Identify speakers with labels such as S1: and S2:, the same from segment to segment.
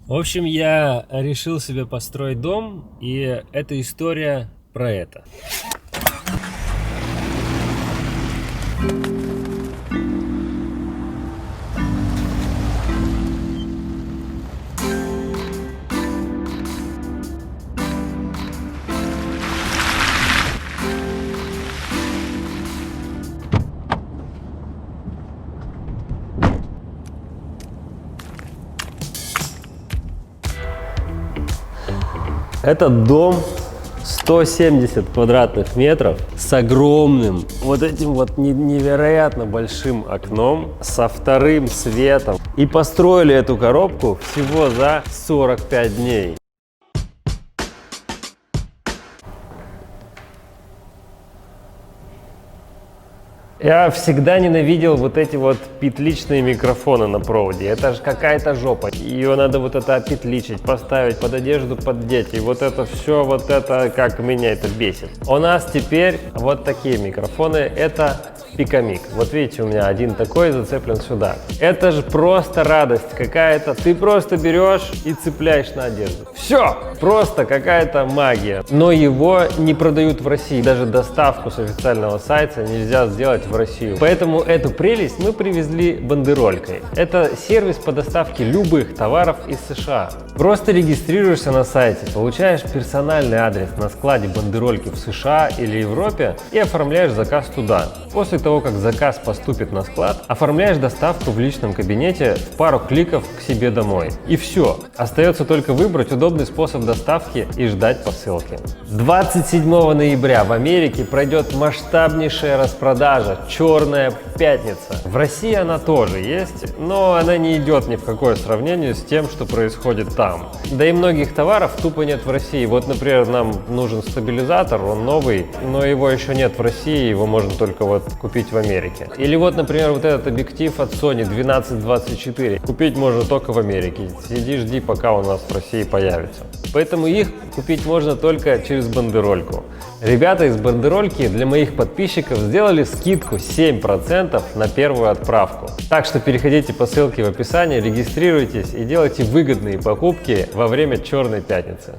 S1: В общем, я решил себе построить дом, и эта история про это. Этот дом 170 квадратных метров с огромным вот этим вот невероятно большим окном, со вторым светом. И построили эту коробку всего за 45 дней. Я всегда ненавидел вот эти вот петличные микрофоны на проводе. Это же какая-то жопа. Ее надо вот это опетличить, поставить под одежду, поддеть. И вот это все, вот это, как меня это бесит. У нас теперь вот такие микрофоны. Это Picamix. Вот видите, у меня один такой зацеплен сюда. Это же просто радость какая-то. Ты просто берешь и цепляешь на одежду. Все! Просто какая-то магия. Но его не продают в России. Даже доставку с официального сайта нельзя сделать в Россию. Поэтому эту прелесть мы привезли бандеролькой. Это сервис по доставке любых товаров из США. Просто регистрируешься на сайте, получаешь персональный адрес на складе бандерольки в США или Европе и оформляешь заказ туда. После того, как заказ поступит на склад, оформляешь доставку в личном кабинете в пару кликов к себе домой. И все. Остается только выбрать удобный способ доставки и ждать посылки. 27 ноября в Америке пройдет масштабнейшая распродажа «Черная пятница». В России она тоже есть, но она не идет ни в какое сравнение с тем, что происходит там. Да и многих товаров тупо нет в России. Вот, например, нам нужен стабилизатор, он новый, но его еще нет в России, его можно только вот купить в Америке. Или вот, например, вот этот объектив от Sony 12-24. Купить можно только в Америке. Сиди, жди, пока у нас в России появится. Поэтому их купить можно только через бандерольку. Ребята из бандерольки для моих подписчиков сделали скидку 7% на первую отправку. Так что переходите по ссылке в описании, регистрируйтесь и делайте выгодные покупки во время Черной пятницы.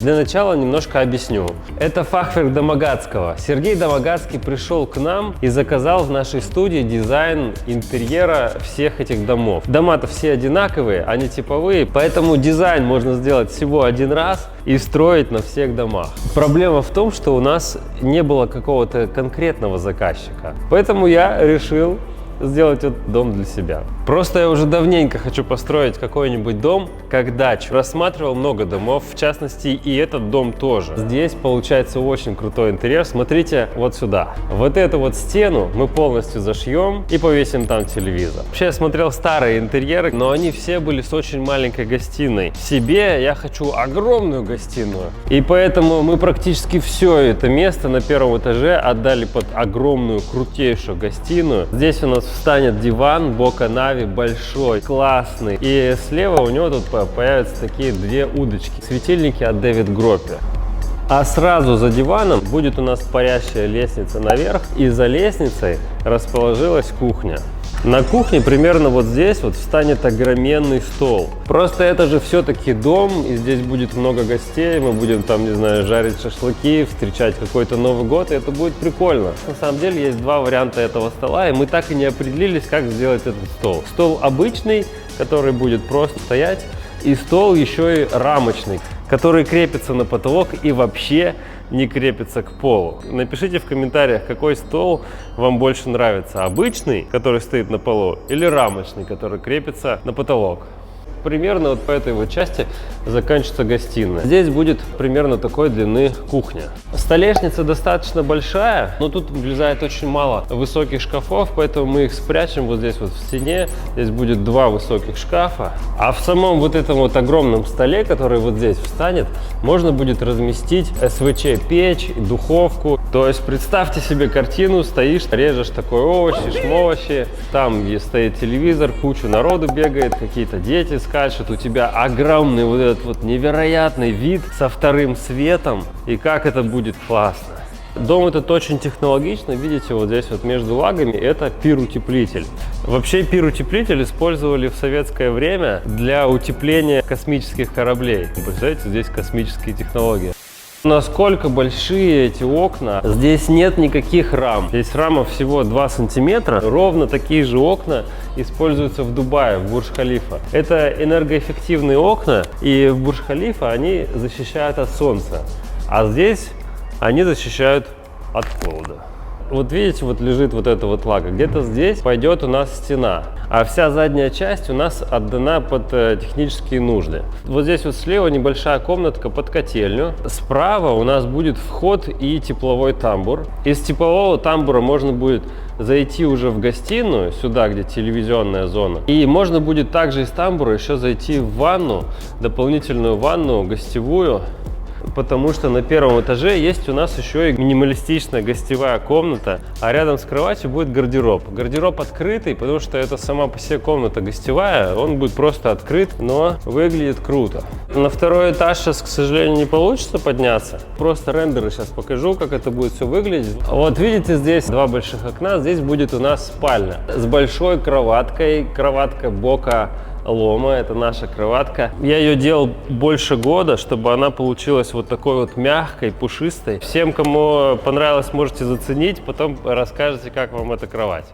S1: Для начала немножко объясню. Это фахверк Домогацкого. Сергей Домогацкий пришел к нам и заказал в нашей студии дизайн интерьера всех этих домов. Дома-то все одинаковые, они типовые, поэтому дизайн можно сделать всего один раз и строить на всех домах. Проблема в том, что у нас не было какого-то конкретного заказчика. Поэтому я решил сделать этот дом для себя. Просто я уже давненько хочу построить какой-нибудь дом как дачу. Рассматривал много домов, в частности и этот дом тоже. Здесь получается очень крутой интерьер. Смотрите вот сюда. Вот эту вот стену мы полностью зашьем и повесим там телевизор. Вообще я смотрел старые интерьеры, но они все были с очень маленькой гостиной. Себе я хочу огромную гостиную. И поэтому мы практически все это место на первом этаже отдали под огромную крутейшую гостиную. Здесь у нас встанет диван Бока Нави, большой, классный. И слева у него тут появятся такие две удочки. Светильники от Дэвид Гроппи. А сразу за диваном будет у нас парящая лестница наверх. И за лестницей расположилась кухня. На кухне примерно вот здесь вот встанет огроменный стол. Просто это же все-таки дом, и здесь будет много гостей, мы будем там, не знаю, жарить шашлыки, встречать какой-то Новый год, и это будет прикольно. На самом деле есть два варианта этого стола, и мы так и не определились, как сделать этот стол. Стол обычный, который будет просто стоять, и стол еще и рамочный, который крепится на потолок и вообще не крепится к полу. Напишите в комментариях, какой стол вам больше нравится. Обычный, который стоит на полу, или рамочный, который крепится на потолок. Примерно вот по этой вот части заканчивается гостиная. Здесь будет примерно такой длины кухня. Столешница достаточно большая, но тут влезает очень мало высоких шкафов, поэтому мы их спрячем вот здесь вот в стене. Здесь будет два высоких шкафа. А в самом вот этом вот огромном столе, который вот здесь встанет, можно будет разместить СВЧ-печь, духовку. То есть представьте себе картину, стоишь, режешь такой овощи, шмовощи, там стоит телевизор, куча народу бегает, какие-то дети с скачет, у тебя огромный вот этот вот невероятный вид со вторым светом, и как это будет классно. Дом этот очень технологичный, видите, вот здесь вот между лагами это пир-утеплитель. Вообще пир-утеплитель использовали в советское время для утепления космических кораблей. Представляете, здесь космические технологии. Насколько большие эти окна. Здесь нет никаких рам. Здесь рама всего 2 сантиметра. Ровно такие же окна используются в Дубае, в Бурдж-Халифа. Это энергоэффективные окна, и в Бурдж-Халифа они защищают от солнца. А здесь они защищают от холода. Вот видите, вот лежит вот эта вот лага. Где-то здесь пойдет у нас стена, а вся задняя часть у нас отдана под технические нужды. Вот здесь вот слева небольшая комнатка под котельню. Справа у нас будет вход и тепловой тамбур. Из теплового тамбура можно будет зайти уже в гостиную, сюда, где телевизионная зона. И можно будет также из тамбура еще зайти в ванну, дополнительную ванну, гостевую. Потому что на первом этаже есть у нас еще и минималистичная гостевая комната, а рядом с кроватью будет гардероб. Гардероб открытый, потому что это сама по себе комната гостевая, он будет просто открыт, но выглядит круто. На второй этаж сейчас, к сожалению, не получится подняться. Просто рендеры сейчас покажу, как это будет все выглядеть. Вот видите, здесь 2 больших окна, здесь будет у нас спальня с большой кроваткой, кроватка бока Лома, это наша кроватка. Я ее делал больше года, чтобы она получилась вот такой вот мягкой, пушистой. Всем, кому понравилось, можете заценить, потом расскажете, как вам эта кровать.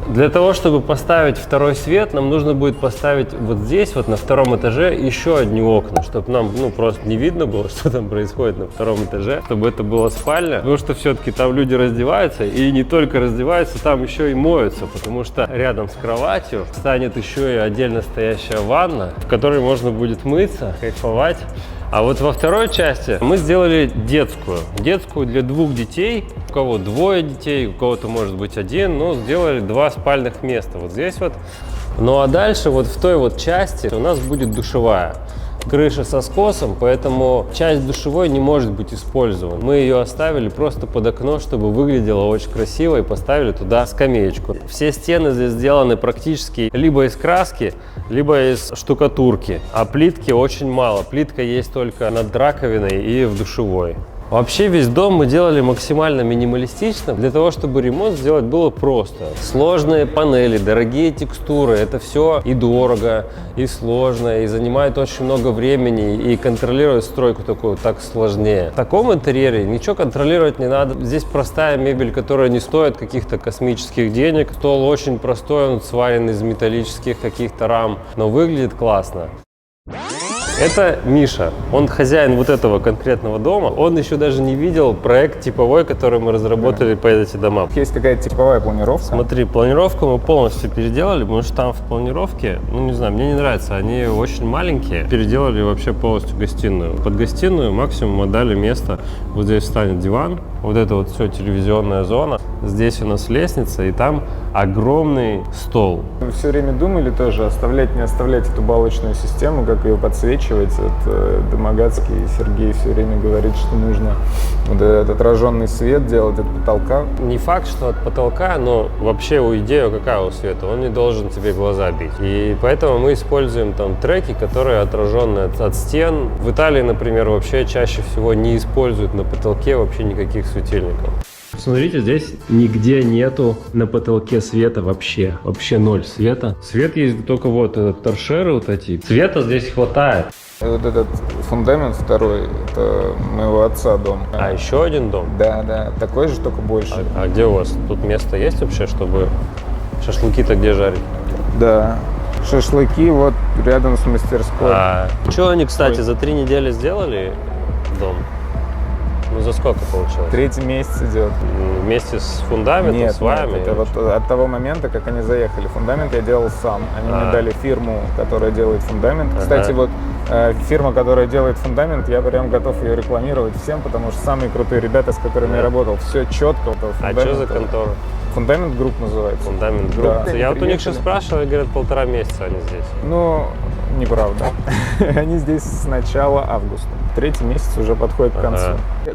S1: Для того, чтобы поставить второй свет, нам нужно будет поставить вот здесь, вот на втором этаже, еще одни окна, чтобы нам просто не видно было, что там происходит на втором этаже, чтобы это была спальня, потому что все-таки там люди раздеваются, и не только раздеваются, там еще и моются, потому что рядом с кроватью станет еще и отдельно стоящая ванна, в которой можно будет мыться, кайфовать. А вот во второй части мы сделали детскую для 2 детей, у кого 2 детей, у кого-то может быть 1, но сделали 2 спальных места вот здесь вот. Ну а дальше вот в той вот части у нас будет душевая. Крыша со скосом, поэтому часть душевой не может быть использована. Мы ее оставили просто под окно, чтобы выглядело очень красиво, и поставили туда скамеечку. Все стены здесь сделаны практически либо из краски, либо из штукатурки, а плитки очень мало. Плитка есть только над раковиной и в душевой. Вообще весь дом мы делали максимально минималистично, для того, чтобы ремонт сделать было просто. Сложные панели, дорогие текстуры, это все и дорого, и сложно, и занимает очень много времени, и контролировать стройку такую так сложнее. В таком интерьере ничего контролировать не надо. Здесь простая мебель, которая не стоит каких-то космических денег. Стол очень простой, он сварен из металлических каких-то рам, но выглядит классно. Это Миша, он хозяин вот этого конкретного дома, он еще даже не видел проект типовой, который мы разработали по эти дома.
S2: Есть какая-то типовая планировка?
S1: Смотри, планировку мы полностью переделали, потому что там в планировке, не знаю, мне не нравится, они очень маленькие. Переделали вообще полностью гостиную. Под гостиную максимум мы дали место, вот здесь станет диван, вот это вот все телевизионная зона, здесь у нас лестница, и там огромный стол.
S2: Мы все время думали тоже, оставлять, не оставлять эту балочную систему, как ее подсвечивать. Это Домогацкий и Сергей все время говорит, что нужно вот этот отраженный свет делать от потолка.
S1: Не факт, что от потолка, но вообще идея какая у света, он не должен тебе глаза бить. И поэтому мы используем там треки, которые отраженные от стен. В Италии, например, вообще чаще всего не используют на потолке вообще никаких светильников. Смотрите, здесь нигде нету на потолке света вообще. Вообще ноль света. Свет есть только вот этот торшеры вот эти. Света здесь хватает.
S2: Вот этот фундамент второй, это моего отца дом.
S1: А еще один дом?
S2: Да, такой же, только больше.
S1: А где у вас? Тут место есть вообще, чтобы шашлыки-то где жарить?
S2: Да. Шашлыки вот рядом с мастерской.
S1: Что они, кстати, за 3 недели сделали дом? Ну, за сколько получилось?
S2: 3-й месяц идет.
S1: Вместе с фундаментом,
S2: Нет,
S1: с вами?
S2: Нет, это вот от того момента, как они заехали. Фундамент я делал сам. Они мне дали фирму, которая делает фундамент. Кстати, вот фирма, которая делает фундамент, я прям готов ее рекламировать всем, потому что самые крутые ребята, с которыми я работал, все четко.
S1: А что за контора?
S2: Фундамент Групп называется.
S1: Фундамент Групп.
S2: Да.
S1: Я вот у них сейчас спрашивал, говорят, 1,5 месяца они здесь.
S2: Ну, Неправда. Они здесь с начала августа. Третий месяц уже подходит к концу.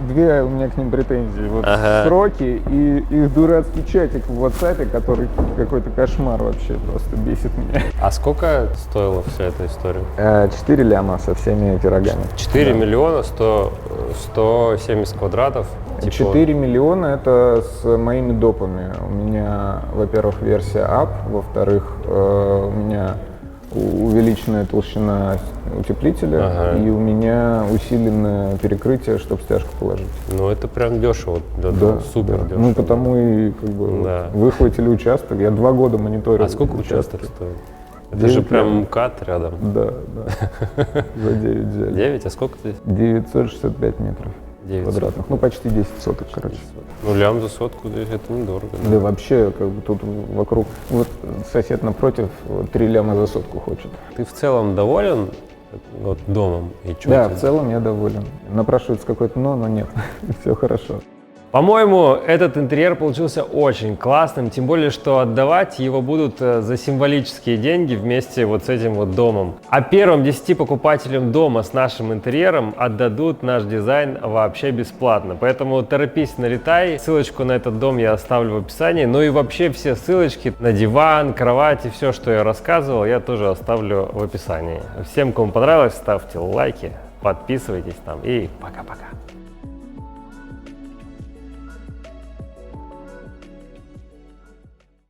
S2: Две у меня к ним претензии. Вот сроки и их дурацкий чатик в WhatsApp, который какой-то кошмар вообще, просто бесит меня.
S1: А сколько стоила вся эта история?
S2: 4 ляма со всеми пирогами.
S1: 4 миллиона 170 квадратов. Типа...
S2: 4 миллиона это с моими допами. У меня, во-первых, версия Up, во-вторых, у меня увеличенная толщина утеплителя, и у меня усиленное перекрытие, чтобы стяжку положить.
S1: Ну это прям дешево, супер дешево.
S2: Ну потому и как бы выхватили участок. Я 2 года мониторил.
S1: А сколько участок стоит? Это же прям МКАД рядом.
S2: Да. За 9 взяли.
S1: 9? А сколько ты?
S2: 965 метров.
S1: 900.
S2: Квадратных. Ну, почти 10 соток, короче.
S1: Ну, лям за сотку, это недорого.
S2: Да вообще, как бы тут вокруг, вот сосед напротив 3 ляма за сотку хочет.
S1: Ты в целом доволен вот, домом? И
S2: да, в целом я доволен. Напрашивается какое-то но нет, все хорошо.
S1: По-моему, этот интерьер получился очень классным, тем более, что отдавать его будут за символические деньги вместе вот с этим вот домом. А первым 10 покупателям дома с нашим интерьером отдадут наш дизайн вообще бесплатно. Поэтому торопись, налетай. Ссылочку на этот дом я оставлю в описании. Ну и вообще все ссылочки на диван, кровать и все, что я рассказывал, я тоже оставлю в описании. Всем, кому понравилось, ставьте лайки, подписывайтесь там и пока-пока.